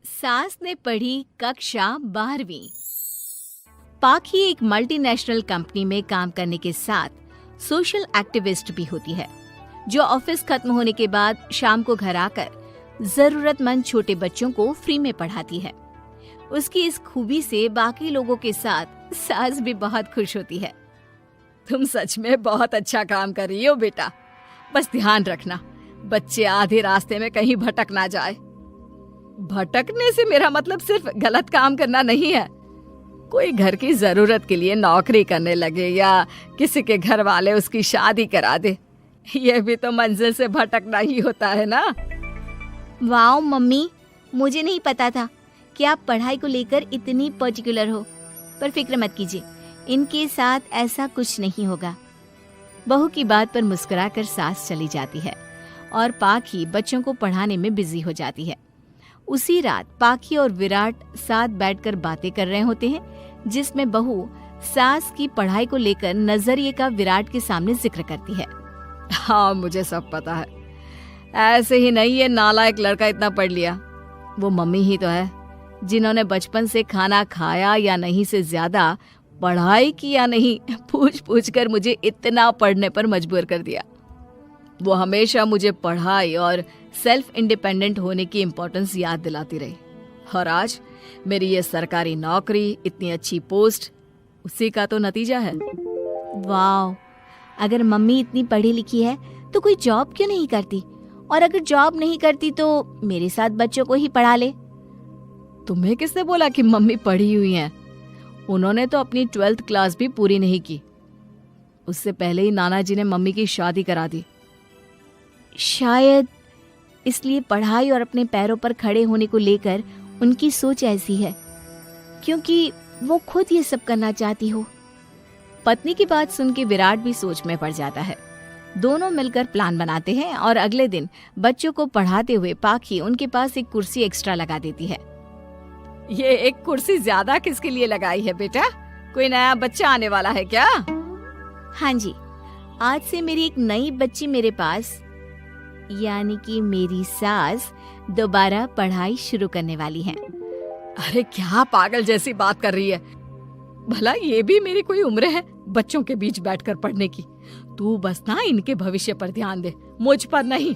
सास ने पढ़ी कक्षा 12वीं। पाखी एक मल्टीनेशनल कंपनी में काम करने के साथ सोशल एक्टिविस्ट भी होती है, जो ऑफिस खत्म होने के बाद शाम को घर आकर जरूरतमंद छोटे बच्चों को फ्री में पढ़ाती है। उसकी इस खूबी से बाकी लोगों के साथ सास भी बहुत खुश होती है। तुम सच में बहुत अच्छा काम कर रही हो बेटा। बस ध्यान रखना बच्चे आधे रास्ते में कहीं भटक ना जाए। भटकने से मेरा मतलब सिर्फ गलत काम करना नहीं है। कोई घर की जरूरत के लिए नौकरी करने लगे या किसी के घर वाले उसकी शादी करा दे, ये भी तो मंजिल से भटकना ही होता है ना। वाओ मम्मी, मुझे नहीं पता था कि आप पढ़ाई को लेकर इतनी पर्टिकुलर हो। पर फिक्र मत कीजिए, इनके साथ ऐसा कुछ नहीं होगा। बहू की बात पर मुस्कुराकर सास चली जाती है और पाखी बच्चों को पढ़ाने में बिजी हो जाती है। उसी रात पाखी और विराट साथ बैठकर बातें कर रहे होते हैं, जिसमें बहू सास की पढ़ाई को लेकर नजरिए का विराट के सामने जिक्र करती है। हाँ, मुझे सब पता है। ऐसे ही नहीं ये नालायक लड़का इतना पढ़ लिया। वो मम्मी ही तो है जिन्होंने बचपन से खाना खाया या नहीं से ज्यादा पढ़ाई की या नहीं पूछ पूछ कर मुझे इतना पढ़ने पर मजबूर कर दिया। वो हमेशा मुझे पढ़ाई और सेल्फ इंडिपेंडेंट होने की इम्पोर्टेंस याद दिलाती रही। और आज मेरी ये सरकारी नौकरी, इतनी अच्छी पोस्ट, उसी का तो नतीजा है। वाह, अगर मम्मी इतनी पढ़ी लिखी है तो कोई जॉब क्यों नहीं करती? और अगर जॉब नहीं करती तो मेरे साथ बच्चों को ही पढ़ा ले। तुम्हें किसने बोला कि मम्मी पढ़ी हुई हैं? उन्होंने तो अपनी 12th क्लास भी पूरी नहीं की। उससे पहले ही नाना जी ने मम्मी की शादी करा दी। शायद इसलिए पढ़ाई और अपने पैरों पर खड़े होने को लेकर उनकी सोच ऐसी है, क्योंकि वो खुद ये सब करना चाहती हो। पत्नी की बात सुन के विराट भी सोच में पड़ जाता है। दोनों मिलकर प्लान बनाते हैं और अगले दिन बच्चों को पढ़ाते हुए पाखी उनके पास एक कुर्सी एक्स्ट्रा लगा देती है। ये एक कुर्सी ज्यादा किसके लिए लगाई है बेटा? कोई नया बच्चा आने वाला है क्या? हाँ जी, आज से मेरी एक नई बच्ची मेरे पास, यानी कि मेरी सास, दोबारा पढ़ाई शुरू करने वाली है। अरे क्या पागल जैसी बात कर रही है? भला ये भी मेरी कोई उम्र है बच्चों के बीच बैठकर पढ़ने की? तू बस ना इनके भविष्य पर ध्यान दे, मुझ पर नहीं।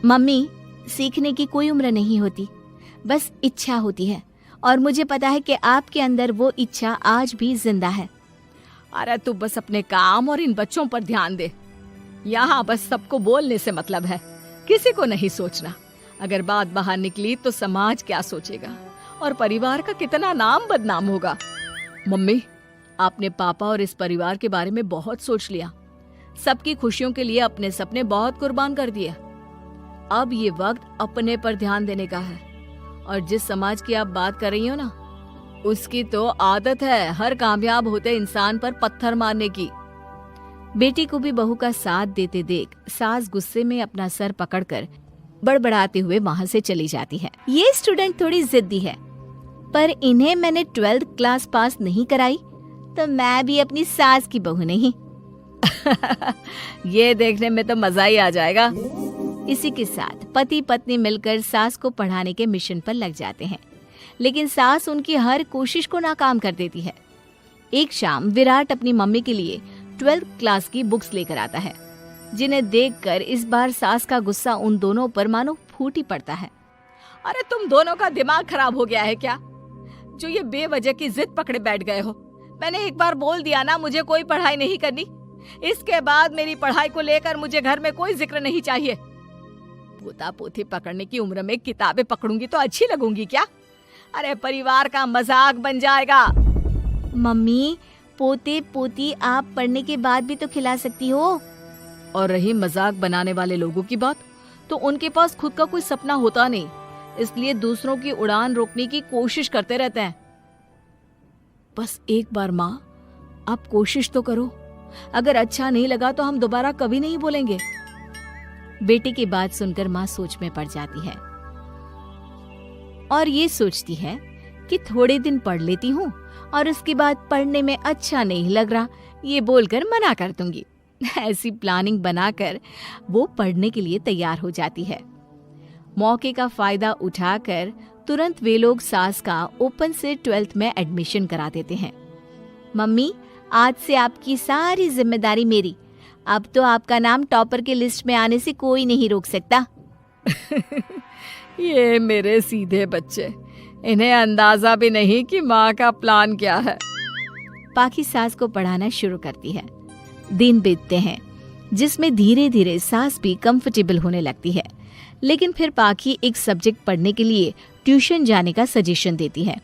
मम्मी, सीखने की कोई उम्र नहीं होती, बस इच्छा होती है। और मुझे पता है कि आपके अंदर वो इच्छा आज भी जिंदा है। अरे तू बस अपने काम और इन बच्चों पर ध्यान दे। यहाँ बस सबको बोलने से मतलब है, किसी को नहीं सोचना। अगर बात बाहर निकली तो समाज क्या सोचेगा और परिवार का कितना नाम बदनाम होगा। मम्मी, आपने पापा और इस परिवार के बारे में बहुत सोच लिया। सबकी खुशियों के लिए अपने सपने बहुत कुर्बान कर दिए। अब ये वक्त अपने पर ध्यान देने का है। और जिस समाज की आप बात कर रही हो ना, उसकी तो आदत है हर कामयाब होते इंसान पर पत्थर मारने की। बेटी को भी बहू का साथ देते देख सास गुस्से में अपना सर पकड़कर बड़बड़ाते हुए वहां से चली जाती है। ये स्टूडेंट थोड़ी जिद्दी है, पर इन्हें मैंने 12th क्लास पास नहीं कराई तो मैं भी अपनी सास की बहू नहीं। ये देखने में तो मजा ही आ जाएगा। इसी के साथ पति पत्नी मिलकर सास को पढ़ाने के मिशन पर लग जाते हैं, लेकिन सास उनकी हर कोशिश को नाकाम कर देती है। एक शाम विराट अपनी मम्मी के लिए 12th क्लास की बुक्स लेकर आता है, जिन्हें देखकर इस बार सास का गुस्सा उन दोनों पर मानो फूट ही पड़ता है। अरे तुम दोनों का दिमाग खराब हो गया है क्या, जो ये बेवजह की जिद पकड़े बैठ गए हो? मैंने एक बार बोल दिया ना, मुझे कोई पढ़ाई नहीं करनी। इसके बाद मेरी पढ़ाई को लेकर मुझे घर में कोई जिक्र नहीं चाहिए। पोता पोती पकड़ने की उम्र में किताबें पकड़ूंगी तो अच्छी लगूंगी क्या? अरे परिवार का मजाक बन जाएगा। मम्मी, पोते पोती आप पढ़ने के बाद भी तो खिला सकती हो। और रही मजाक बनाने वाले लोगों की बात, तो उनके पास खुद का कोई सपना होता नहीं, इसलिए दूसरों की उड़ान रोकने की कोशिश करते रहते हैं। बस एक बार माँ, आप कोशिश तो करो। अगर अच्छा नहीं लगा तो हम दोबारा कभी नहीं बोलेंगे। बेटी की बात सुनकर माँ सोच में पड़ जाती है और ये सोचती है कि थोड़े दिन पढ़ लेती हूँ और उसके बाद पढ़ने में अच्छा नहीं लग रहा, ये बोलकर मना कर दूंगी। ऐसी प्लानिंग बनाकर वो पढ़ने के लिए तैयार हो जाती है। मौके का फायदा उठाकर तुरंत वे लोग सास का ओपन से 12th में एडमिशन करा देते हैं। मम्मी, आज से आपकी सारी जिम्मेदारी मेरी। अब तो आपका नाम टॉपर के लिस्ट में आने से कोई नहीं रोक सकता। ये मेरे सीधे बच्चे, इन्हें अंदाजा भी नहीं कि माँ का प्लान क्या है। पाखी सास को पढ़ाना शुरू करती है। दिन बीतते हैं जिसमें धीरे धीरे सास भी कंफर्टेबल होने लगती है, लेकिन फिर पाखी एक सब्जेक्ट पढ़ने के लिए ट्यूशन जाने का सजेशन देती है,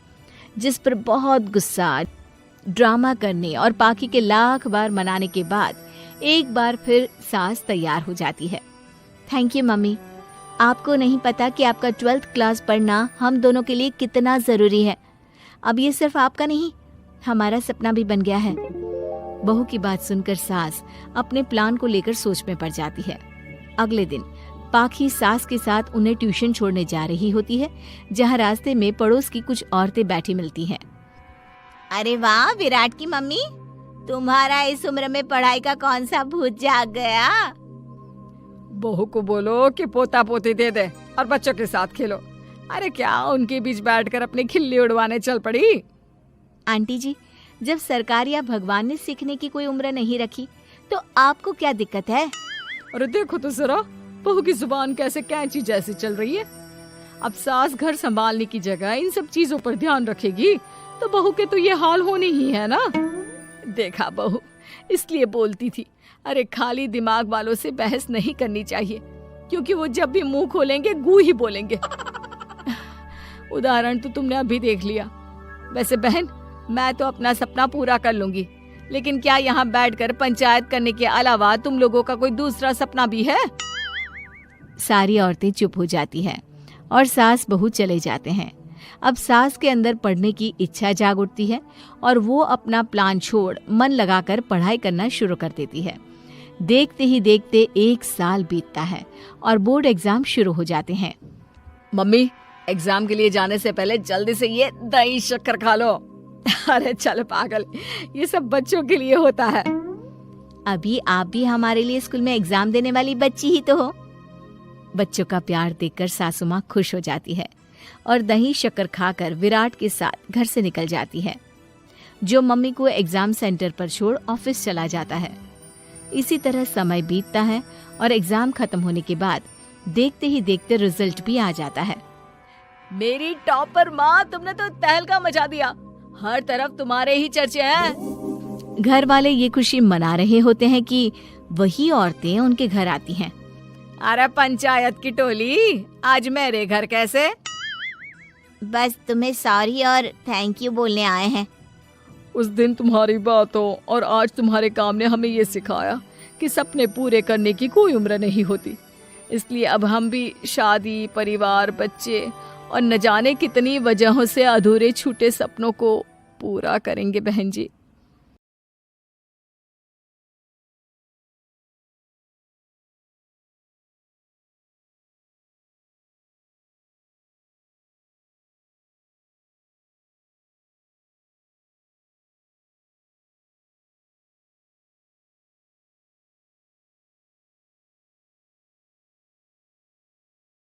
जिस पर बहुत गुस्सा, ड्रामा करने और पाखी के लाख बार मनाने के बाद एक बार फिर सास तैयार हो जाती है। थैंक यू मम्मी, आपको नहीं पता कि आपका 12th क्लास पढ़ना हम दोनों के लिए कितना ज़रूरी है। अब ये सिर्फ आपका नहीं, हमारा सपना भी बन गया है। बहू की बात सुनकर सास अपने प्लान को लेकर सोच में पड़ जाती है। अगले दिन पाखी सास के साथ उन्हें ट्यूशन छोड़ने जा रही होती है, जहाँ रास्ते में पड़ोस की कुछ औरतें बैठी मिलती हैं। अरे वाह विराट की मम्मी, तुम्हारा इस उम्र में पढ़ाई का कौन सा भूत जाग गया। बहू को बोलो कि पोता पोती दे दे और बच्चों के साथ खेलो। अरे क्या उनके बीच बैठकर अपनी खिल्ली उड़वाने चल पड़ी। आंटी जी, जब सरकार या भगवान ने सीखने की कोई उम्र नहीं रखी तो आपको क्या दिक्कत है। अरे देखो तो जरा, बहू की जुबान कैसे कैंची जैसी चल रही है। अब सास घर संभालने की जगह इन सब चीजों पर ध्यान रखेगी तो बहू के तो ये हाल होने ही है ना। देखा बहू, इसलिए बोलती थी, अरे खाली दिमाग वालों से बहस नहीं करनी चाहिए, क्योंकि वो जब भी मुंह खोलेंगे गू ही बोलेंगे। उदाहरण तो तुमने अभी देख लिया। वैसे बहन, मैं तो अपना सपना पूरा कर लूंगी, लेकिन क्या यहाँ बैठकर पंचायत करने के अलावा तुम लोगों का कोई दूसरा सपना भी है। सारी औरतें चुप हो जाती हैं और सास बहू चले जाते हैं। अब सास के अंदर पढ़ने की इच्छा जाग उठती है और वो अपना प्लान छोड़ मन लगाकर पढ़ाई करना शुरू कर देती है। देखते ही देखते 1 साल बीतता है और बोर्ड एग्जाम शुरू हो जाते हैं। मम्मी, एग्जाम के लिए जाने से पहले जल्दी से ये दही शक्कर खा लो। अरे चल पागल, ये सब बच्चों के लिए होता है। अभी आप भी हमारे लिए स्कूल में एग्जाम देने वाली बच्ची ही तो हो। बच्चों का प्यार देखकर सासू माँ खुश हो जाती है और दही शक्कर खाकर विराट के साथ घर से निकल जाती है, जो मम्मी को एग्जाम सेंटर पर छोड़ ऑफिस चला जाता है। इसी तरह समय बीतता है और एग्जाम खत्म होने के बाद देखते ही देखते रिजल्ट भी आ जाता है। मेरी टॉपर माँ, तुमने तो तहलका मचा दिया। हर तरफ तुम्हारे ही चर्चे हैं। घर वाले ये खुशी मना रहे होते हैं कि वही औरतें उनके घर आती हैं। अरे पंचायत की टोली, आज मेरे घर कैसे? बस तुम्हें सॉरी और थैंक यू बोलने आए हैं। उस दिन तुम्हारी बातों और आज तुम्हारे काम ने हमें ये सिखाया कि सपने पूरे करने की कोई उम्र नहीं होती। इसलिए अब हम भी शादी, परिवार, बच्चे और न जाने कितनी वजहों से अधूरे छूटे सपनों को पूरा करेंगे बहन जी।